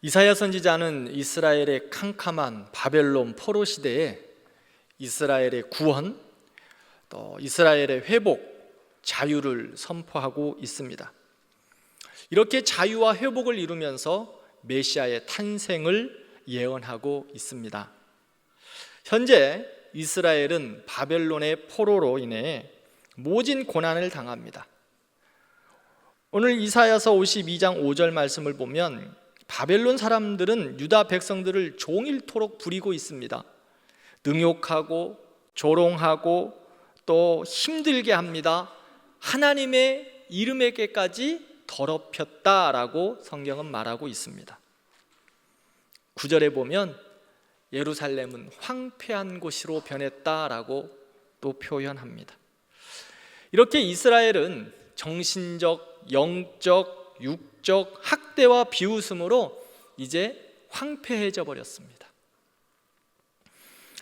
이사야 선지자는 이스라엘의 캄캄한 바벨론 포로 시대에 이스라엘의 구원, 또 이스라엘의 회복, 자유를 선포하고 있습니다. 이렇게 자유와 회복을 이루면서 메시아의 탄생을 예언하고 있습니다. 현재 이스라엘은 바벨론의 포로로 인해 모진 고난을 당합니다. 오늘 이사야서 52장 5절 말씀을 보면 바벨론 사람들은 유다 백성들을 종일토록 부리고 있습니다. 능욕하고 조롱하고 또 힘들게 합니다. 하나님의 이름에게까지 더럽혔다라고 성경은 말하고 있습니다. 9절에 보면 예루살렘은 황폐한 곳으로 변했다라고 또 표현합니다. 이렇게 이스라엘은 정신적, 영적, 육적 학대와 비웃음으로 이제 황폐해져 버렸습니다.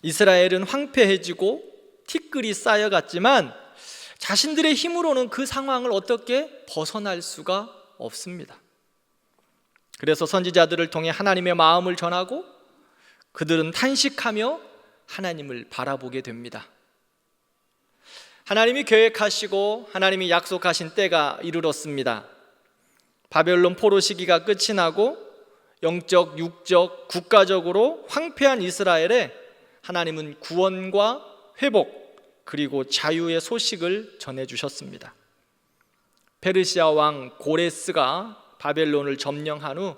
이스라엘은 황폐해지고 티끌이 쌓여갔지만 자신들의 힘으로는 그 상황을 어떻게 벗어날 수가 없습니다. 그래서 선지자들을 통해 하나님의 마음을 전하고 그들은 탄식하며 하나님을 바라보게 됩니다. 하나님이 계획하시고 하나님이 약속하신 때가 이르렀습니다. 바벨론 포로 시기가 끝이 나고 영적, 육적, 국가적으로 황폐한 이스라엘에 하나님은 구원과 회복 그리고 자유의 소식을 전해주셨습니다. 페르시아 왕 고레스가 바벨론을 점령한 후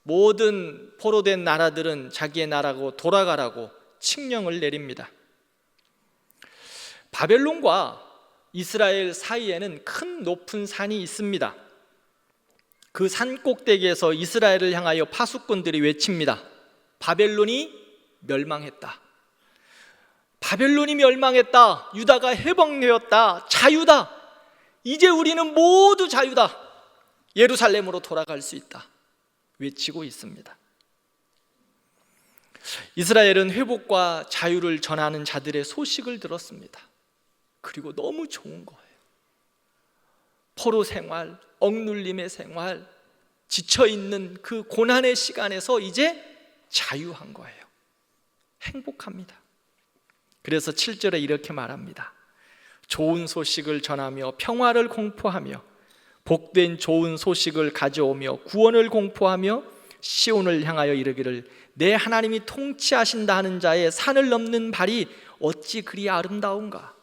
모든 포로된 나라들은 자기의 나라로 돌아가라고 칙령을 내립니다. 바벨론과 이스라엘 사이에는 큰 높은 산이 있습니다. 그 산 꼭대기에서 이스라엘을 향하여 파수꾼들이 외칩니다. 바벨론이 멸망했다. 바벨론이 멸망했다. 유다가 해방되었다. 자유다. 이제 우리는 모두 자유다. 예루살렘으로 돌아갈 수 있다. 외치고 있습니다. 이스라엘은 회복과 자유를 전하는 자들의 소식을 들었습니다. 그리고 너무 좋은 거예요. 포로 생활, 억눌림의 생활, 지쳐있는 그 고난의 시간에서 이제 자유한 거예요. 행복합니다. 그래서 7절에 이렇게 말합니다. 좋은 소식을 전하며 평화를 공포하며 복된 좋은 소식을 가져오며 구원을 공포하며 시온을 향하여 이르기를 내 하나님이 통치하신다 하는 자의 산을 넘는 발이 어찌 그리 아름다운가.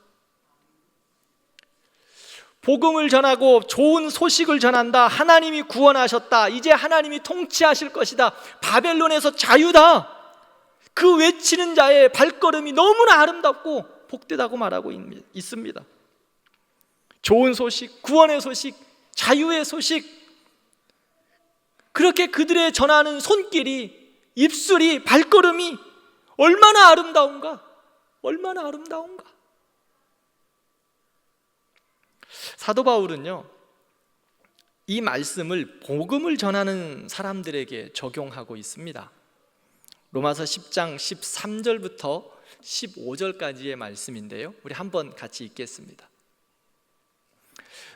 복음을 전하고 좋은 소식을 전한다. 하나님이 구원하셨다. 이제 하나님이 통치하실 것이다. 바벨론에서 자유다. 그 외치는 자의 발걸음이 너무나 아름답고 복되다고 말하고 있습니다. 좋은 소식, 구원의 소식, 자유의 소식, 그렇게 그들의 전하는 손길이, 입술이, 발걸음이 얼마나 아름다운가. 얼마나 아름다운가. 사도 바울은요, 이 말씀을 복음을 전하는 사람들에게 적용하고 있습니다. 로마서 10장 13절부터 15절까지의 말씀인데요, 우리 한번 같이 읽겠습니다.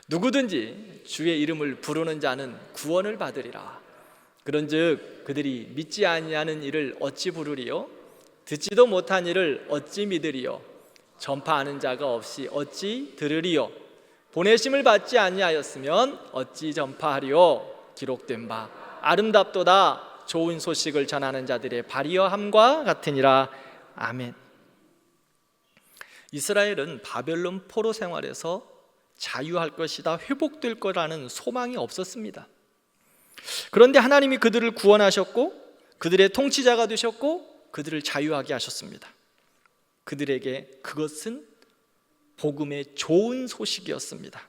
누구든지 주의 이름을 부르는 자는 구원을 받으리라. 그런즉 그들이 믿지 아니하는 이를 어찌 부르리요? 듣지도 못한 이를 어찌 믿으리요? 전파하는 자가 없이 어찌 들으리요? 보내심을 받지 아니하였으면 어찌 전파하리요? 기록된 바 아름답도다 좋은 소식을 전하는 자들의 발이여함과 같으니라. 아멘. 이스라엘은 바벨론 포로 생활에서 자유할 것이다, 회복될 거라는 소망이 없었습니다. 그런데 하나님이 그들을 구원하셨고 그들의 통치자가 되셨고 그들을 자유하게 하셨습니다. 그들에게 그것은 복음의 좋은 소식이었습니다.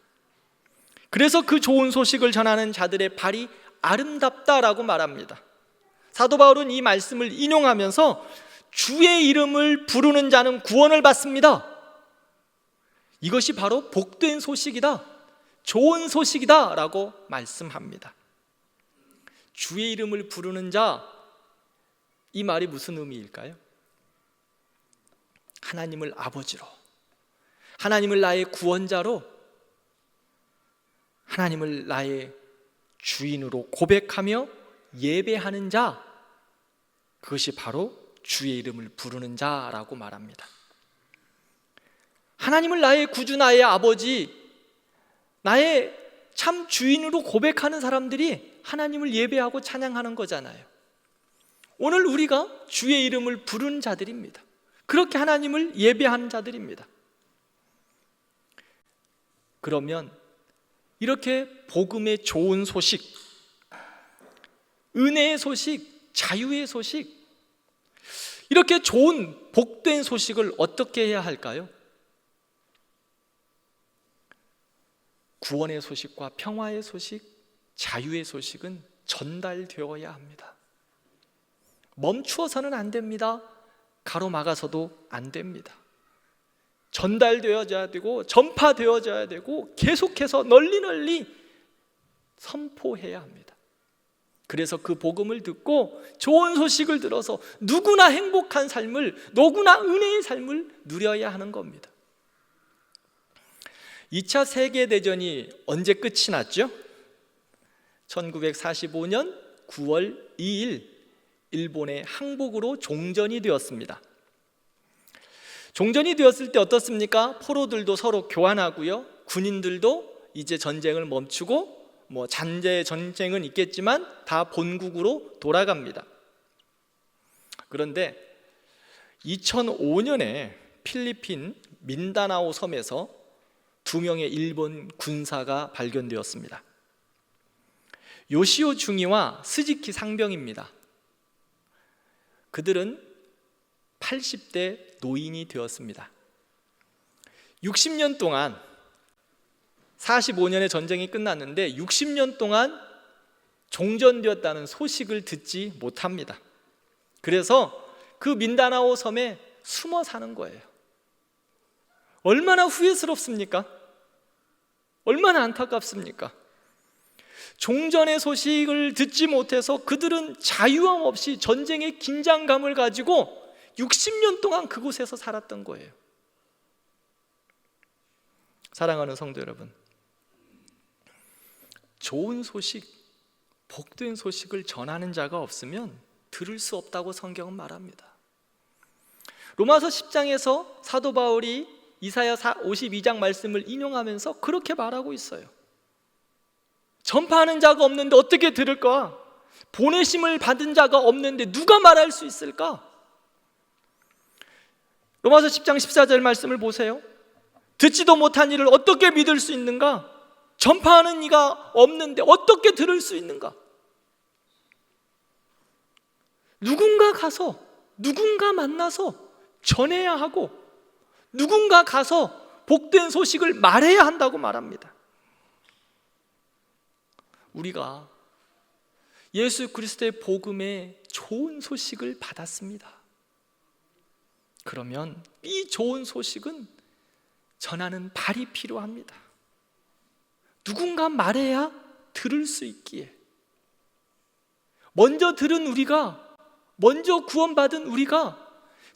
그래서 그 좋은 소식을 전하는 자들의 발이 아름답다라고 말합니다. 사도 바울은 이 말씀을 인용하면서 주의 이름을 부르는 자는 구원을 받습니다. 이것이 바로 복된 소식이다, 좋은 소식이다 라고 말씀합니다. 주의 이름을 부르는 자, 이 말이 무슨 의미일까요? 하나님을 아버지로, 하나님을 나의 구원자로, 하나님을 나의 주인으로 고백하며 예배하는 자, 그것이 바로 주의 이름을 부르는 자라고 말합니다. 하나님을 나의 구주, 나의 아버지, 나의 참 주인으로 고백하는 사람들이 하나님을 예배하고 찬양하는 거잖아요. 오늘 우리가 주의 이름을 부르는 자들입니다. 그렇게 하나님을 예배하는 자들입니다. 그러면 이렇게 복음의 좋은 소식, 은혜의 소식, 자유의 소식, 이렇게 좋은 복된 소식을 어떻게 해야 할까요? 구원의 소식과 평화의 소식, 자유의 소식은 전달되어야 합니다. 멈추어서는 안 됩니다. 가로막아서도 안 됩니다. 전달되어져야 되고 전파되어져야 되고 계속해서 널리 선포해야 합니다. 그래서 그 복음을 듣고 좋은 소식을 들어서 누구나 행복한 삶을, 누구나 은혜의 삶을 누려야 하는 겁니다. 2차 세계대전이 언제 끝이 났죠? 1945년 9월 2일 일본의 항복으로 종전이 되었습니다. 종전이 되었을 때 어떻습니까? 포로들도 서로 교환하고요, 군인들도 이제 전쟁을 멈추고 잔재 전쟁은 있겠지만 다 본국으로 돌아갑니다. 그런데 2005년에 필리핀 민다나오 섬에서 2명의 일본 군사가 발견되었습니다. 요시오 중이와 스즈키 상병입니다. 그들은 80대 노인이 되었습니다. 60년 동안, 45년의 전쟁이 끝났는데 60년 동안 종전되었다는 소식을 듣지 못합니다. 그래서 그 민다나오 섬에 숨어 사는 거예요. 얼마나 후회스럽습니까? 얼마나 안타깝습니까? 종전의 소식을 듣지 못해서 그들은 자유함 없이 전쟁의 긴장감을 가지고 60년 동안 그곳에서 살았던 거예요. 사랑하는 성도 여러분, 좋은 소식, 복된 소식을 전하는 자가 없으면 들을 수 없다고 성경은 말합니다. 로마서 10장에서 사도 바울이 이사야 52장 말씀을 인용하면서 그렇게 말하고 있어요. 전파하는 자가 없는데 어떻게 들을까? 보내심을 받은 자가 없는데 누가 말할 수 있을까? 로마서 10장 14절 말씀을 보세요. 듣지도 못한 일을 어떻게 믿을 수 있는가? 전파하는 이가 없는데 어떻게 들을 수 있는가? 누군가 가서, 누군가 만나서 전해야 하고, 누군가 가서 복된 소식을 말해야 한다고 말합니다. 우리가 예수 그리스도의 복음의 좋은 소식을 받았습니다. 그러면 이 좋은 소식은 전하는 발이 필요합니다. 누군가 말해야 들을 수 있기에, 먼저 들은 우리가, 먼저 구원받은 우리가,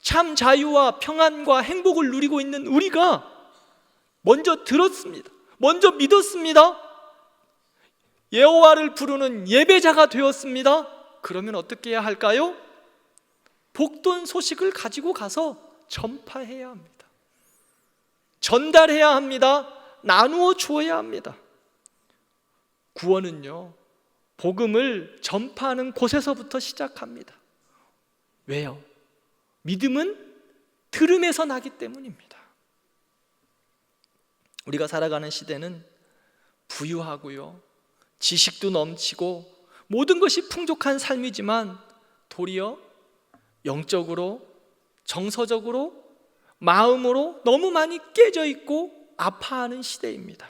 참 자유와 평안과 행복을 누리고 있는 우리가 먼저 들었습니다. 먼저 믿었습니다. 여호와를 부르는 예배자가 되었습니다. 그러면 어떻게 해야 할까요? 복된 소식을 가지고 가서 전파해야 합니다. 전달해야 합니다. 나누어 주어야 합니다. 구원은요, 복음을 전파하는 곳에서부터 시작합니다. 왜요? 믿음은 들음에서 나기 때문입니다. 우리가 살아가는 시대는 부유하고요, 지식도 넘치고 모든 것이 풍족한 삶이지만 도리어 영적으로, 정서적으로, 마음으로 너무 많이 깨져 있고 아파하는 시대입니다.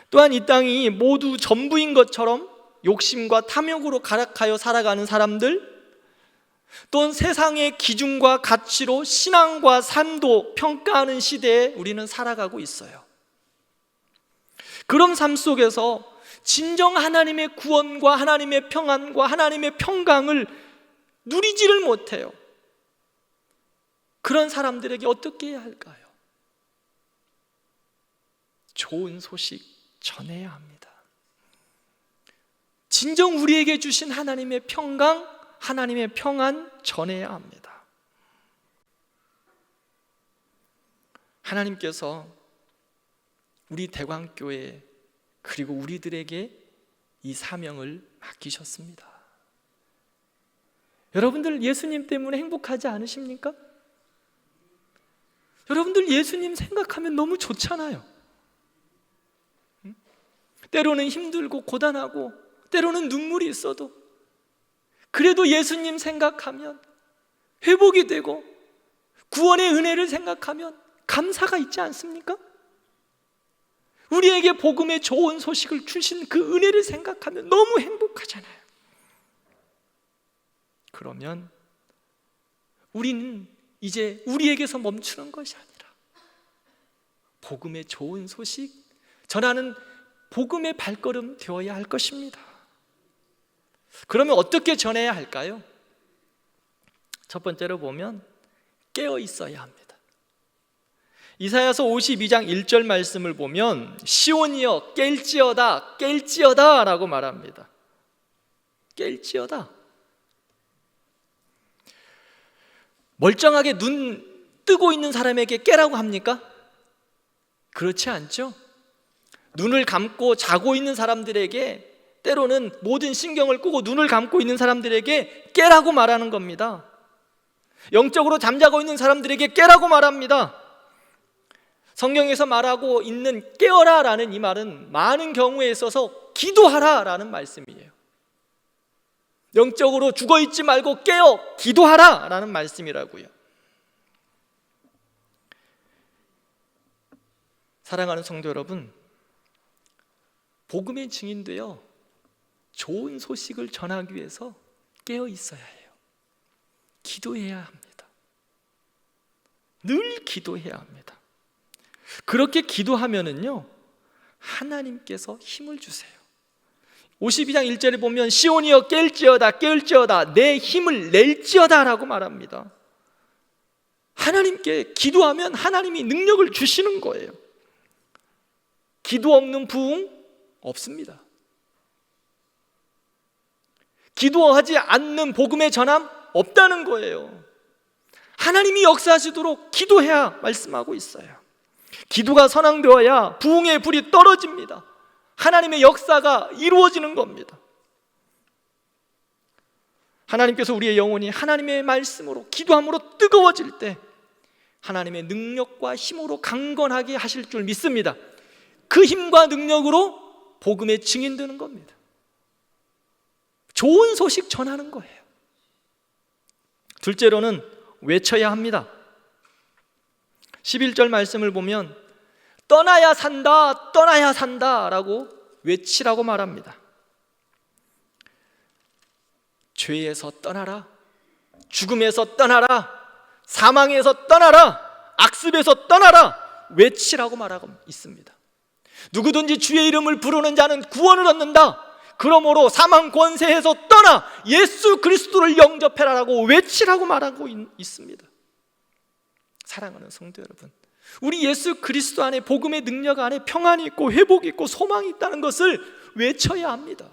또한 이 땅이 모두 전부인 것처럼 욕심과 탐욕으로 가득하여 살아가는 사람들, 또는 세상의 기준과 가치로 신앙과 삶도 평가하는 시대에 우리는 살아가고 있어요. 그런 삶 속에서 진정 하나님의 구원과 하나님의 평안과 하나님의 평강을 누리지를 못해요. 그런 사람들에게 어떻게 해야 할까요? 좋은 소식 전해야 합니다. 진정 우리에게 주신 하나님의 평강, 하나님의 평안 전해야 합니다. 하나님께서 우리 대광교회 그리고 우리들에게 이 사명을 맡기셨습니다. 여러분들 예수님 때문에 행복하지 않으십니까? 여러분들 예수님 생각하면 너무 좋잖아요. 때로는 힘들고 고단하고 때로는 눈물이 있어도 그래도 예수님 생각하면 회복이 되고 구원의 은혜를 생각하면 감사가 있지 않습니까? 우리에게 복음의 좋은 소식을 주신 그 은혜를 생각하면 너무 행복하잖아요. 그러면 우리는 이제 우리에게서 멈추는 것이 아니라 복음의 좋은 소식 전하는 복음의 발걸음 되어야 할 것입니다. 그러면 어떻게 전해야 할까요? 첫 번째로 보면 깨어 있어야 합니다. 이사야서 52장 1절 말씀을 보면 시온이여 깰지어다 깰지어다 라고 말합니다. 깰지어다. 멀쩡하게 눈 뜨고 있는 사람에게 깨라고 합니까? 그렇지 않죠? 눈을 감고 자고 있는 사람들에게, 때로는 모든 신경을 끄고 눈을 감고 있는 사람들에게 깨라고 말하는 겁니다. 영적으로 잠자고 있는 사람들에게 깨라고 말합니다. 성경에서 말하고 있는 깨어라 라는 이 말은 많은 경우에 있어서 기도하라 라는 말씀이에요. 영적으로 죽어있지 말고 깨어 기도하라 라는 말씀이라고요. 사랑하는 성도 여러분, 복음의 증인되어 좋은 소식을 전하기 위해서 깨어 있어야 해요. 기도해야 합니다. 늘 기도해야 합니다. 그렇게 기도하면은요 하나님께서 힘을 주세요. 52장 1절에 보면 시온이여 깰지어다 깨울지어다 내 힘을 낼지어다 라고 말합니다. 하나님께 기도하면 하나님이 능력을 주시는 거예요. 기도 없는 부흥 없습니다. 기도하지 않는 복음의 전함 없다는 거예요. 하나님이 역사하시도록 기도해야 말씀하고 있어요. 기도가 선앙되어야 부흥의 불이 떨어집니다. 하나님의 역사가 이루어지는 겁니다. 하나님께서 우리의 영혼이 하나님의 말씀으로 기도함으로 뜨거워질 때 하나님의 능력과 힘으로 강건하게 하실 줄 믿습니다. 그 힘과 능력으로 복음의 증인 되는 겁니다. 좋은 소식 전하는 거예요. 둘째로는 외쳐야 합니다. 11절 말씀을 보면 떠나야 산다 떠나야 산다 라고 외치라고 말합니다. 죄에서 떠나라, 죽음에서 떠나라, 사망에서 떠나라, 악습에서 떠나라 외치라고 말하고 있습니다. 누구든지 주의 이름을 부르는 자는 구원을 얻는다. 그러므로 사망 권세에서 떠나 예수 그리스도를 영접해라라고 외치라고 말하고 있습니다. 사랑하는 성도 여러분, 우리 예수 그리스도 안에 복음의 능력 안에 평안이 있고 회복이 있고 소망이 있다는 것을 외쳐야 합니다.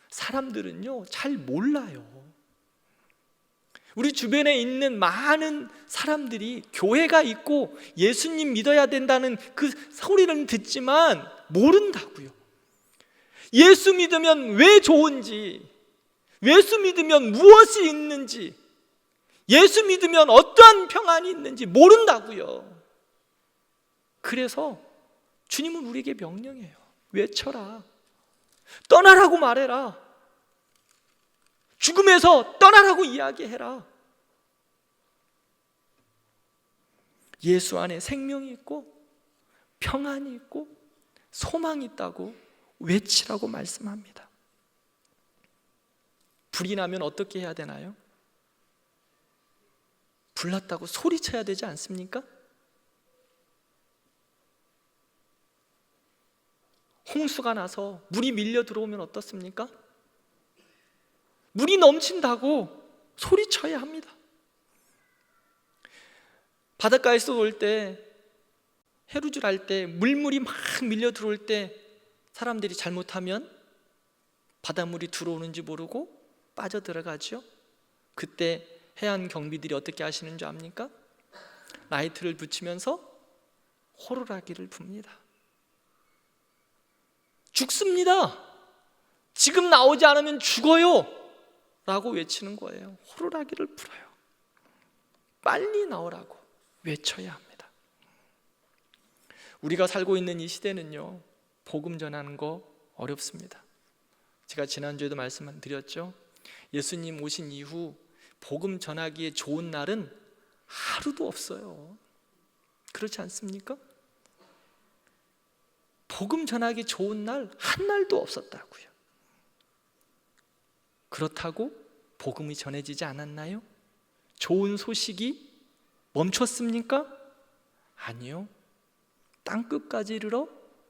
사람들은요 잘 몰라요. 우리 주변에 있는 많은 사람들이 교회가 있고 예수님 믿어야 된다는 그 소리는 듣지만 모른다고요. 예수 믿으면 왜 좋은지, 예수 믿으면 무엇이 있는지, 예수 믿으면 어떠한 평안이 있는지 모른다고요. 그래서 주님은 우리에게 명령해요. 외쳐라. 떠나라고 말해라. 죽음에서 떠나라고 이야기해라. 예수 안에 생명이 있고 평안이 있고 소망이 있다고 외치라고 말씀합니다. 불이 나면 어떻게 해야 되나요? 불났다고 소리쳐야 되지 않습니까? 홍수가 나서 물이 밀려 들어오면 어떻습니까? 물이 넘친다고 소리쳐야 합니다. 바닷가에서 올 때, 해루질 할 때 물물이 막 밀려 들어올 때 사람들이 잘못하면 바닷물이 들어오는지 모르고 빠져들어가죠. 그때 해안 경비들이 어떻게 하시는 줄 압니까? 라이트를 붙이면서 호루라기를 붑니다. 죽습니다. 지금 나오지 않으면 죽어요 라고 외치는 거예요. 호루라기를 불어요. 빨리 나오라고 외쳐야 합니다. 우리가 살고 있는 이 시대는요, 복음 전하는 거 어렵습니다. 제가 지난주에도 말씀드렸죠. 예수님 오신 이후 복음 전하기에 좋은 날은 하루도 없어요. 그렇지 않습니까? 복음 전하기 좋은 날 한 날도 없었다고요. 그렇다고 복음이 전해지지 않았나요? 좋은 소식이 멈췄습니까? 아니요. 땅끝까지 이르러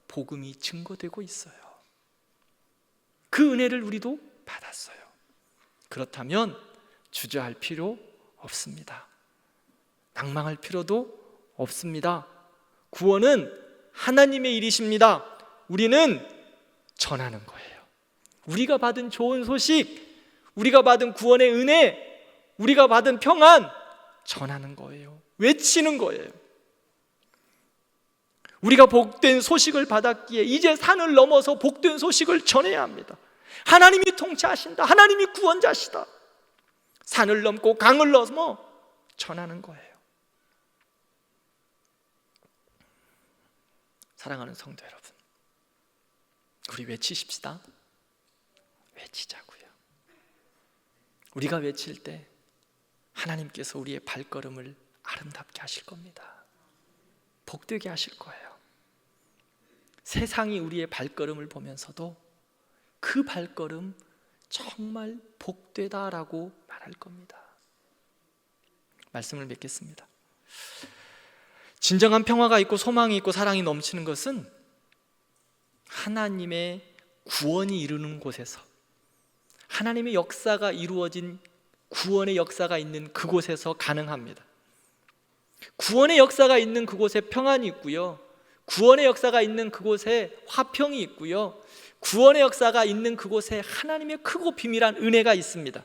복음이 증거되고 있어요. 그 은혜를 우리도 받았어요. 그렇다면 주저할 필요 없습니다. 낭망할 필요도 없습니다. 구원은 하나님의 일이십니다. 우리는 전하는 거예요. 우리가 받은 좋은 소식, 우리가 받은 구원의 은혜, 우리가 받은 평안 전하는 거예요. 외치는 거예요. 우리가 복된 소식을 받았기에 이제 산을 넘어서 복된 소식을 전해야 합니다. 하나님이 통치하신다. 하나님이 구원자시다. 산을 넘고 강을 넘어 전하는 거예요. 사랑하는 성도 여러분, 우리 외치십시다. 외치자고요. 우리가 외칠 때 하나님께서 우리의 발걸음을 아름답게 하실 겁니다. 복되게 하실 거예요. 세상이 우리의 발걸음을 보면서도 그 발걸음 정말 복되다라고 말할 겁니다. 말씀을 맺겠습니다. 진정한 평화가 있고 소망이 있고 사랑이 넘치는 것은 하나님의 구원이 이루는 곳에서, 하나님의 역사가 이루어진 구원의 역사가 있는 그곳에서 가능합니다. 구원의 역사가 있는 그곳에 평안이 있고요, 구원의 역사가 있는 그곳에 화평이 있고요, 구원의 역사가 있는 그곳에 하나님의 크고 비밀한 은혜가 있습니다.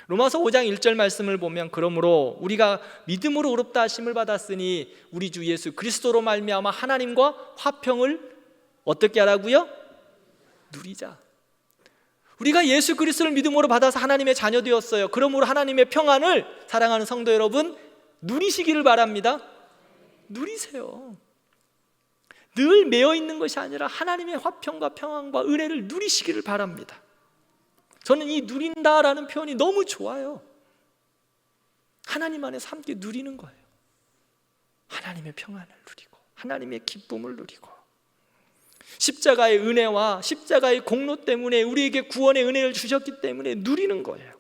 로마서 5장 1절 말씀을 보면, 그러므로 우리가 믿음으로 의롭다 하심을 받았으니 우리 주 예수 그리스도로 말미암아 하나님과 화평을 어떻게 하라고요? 누리자. 우리가 예수 그리스도를 믿음으로 받아서 하나님의 자녀 되었어요. 그러므로 하나님의 평안을, 사랑하는 성도 여러분, 누리시기를 바랍니다. 누리세요. 늘 매여 있는 것이 아니라 하나님의 화평과 평안과 은혜를 누리시기를 바랍니다. 저는 이 누린다라는 표현이 너무 좋아요. 하나님 안에서 함께 누리는 거예요. 하나님의 평안을 누리고 하나님의 기쁨을 누리고, 십자가의 은혜와 십자가의 공로 때문에 우리에게 구원의 은혜를 주셨기 때문에 누리는 거예요.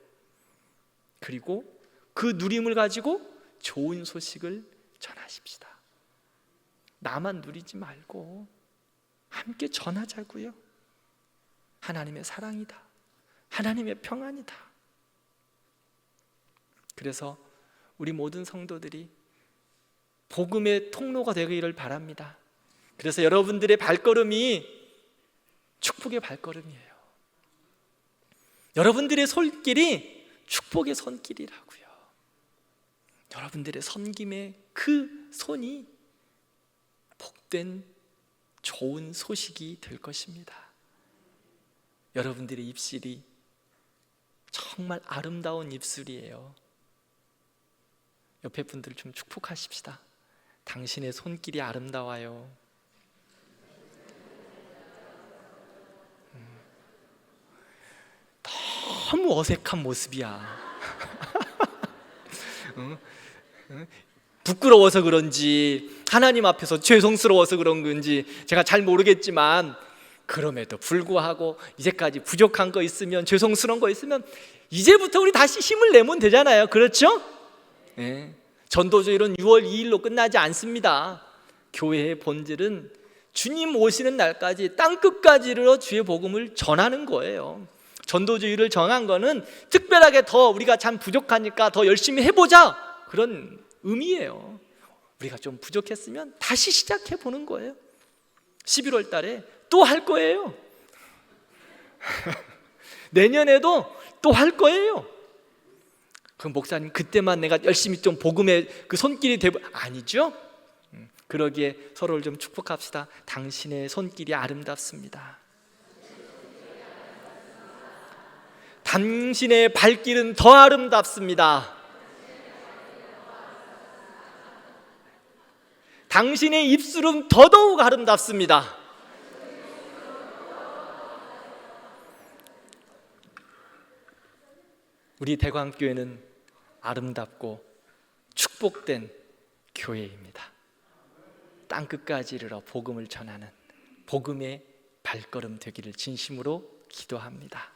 그리고 그 누림을 가지고 좋은 소식을 전하십시다. 나만 누리지 말고 함께 전하자고요. 하나님의 사랑이다. 하나님의 평안이다. 그래서 우리 모든 성도들이 복음의 통로가 되기를 바랍니다. 그래서 여러분들의 발걸음이 축복의 발걸음이에요. 여러분들의 손길이 축복의 손길이라고요. 여러분들의 섬김의 그 손이 복된 좋은 소식이 될 것입니다. 여러분들의 입술이 정말 아름다운 입술이에요. 옆에 분들 좀 축복하십시다. 당신의 손길이 아름다워요. 너무 어색한 모습이야. 부끄러워서 그런지, 하나님 앞에서 죄송스러워서 그런 건지 제가 잘 모르겠지만, 그럼에도 불구하고 이제까지 부족한 거 있으면, 죄송스러운 거 있으면 이제부터 우리 다시 힘을 내면 되잖아요. 그렇죠? 네. 전도주일은 6월 2일로 끝나지 않습니다. 교회의 본질은 주님 오시는 날까지 땅끝까지 이르러 주의 복음을 전하는 거예요. 전도주의를 정한 거는 특별하게 더 우리가 참 부족하니까 더 열심히 해보자, 그런 의미예요. 우리가 좀 부족했으면 다시 시작해 보는 거예요. 11월 달에 또 할 거예요. 내년에도 또 할 거예요. 그 목사님 그때만 내가 열심히 좀 복음의 그 손길이 되고 아니죠? 그러기에 서로를 좀 축복합시다. 당신의 손길이 아름답습니다. 당신의 발길은 더 아름답습니다. 당신의 입술은 더더욱 아름답습니다. 우리 대광교회는 아름답고 축복된 교회입니다. 땅끝까지 이르러 복음을 전하는 복음의 발걸음 되기를 진심으로 기도합니다.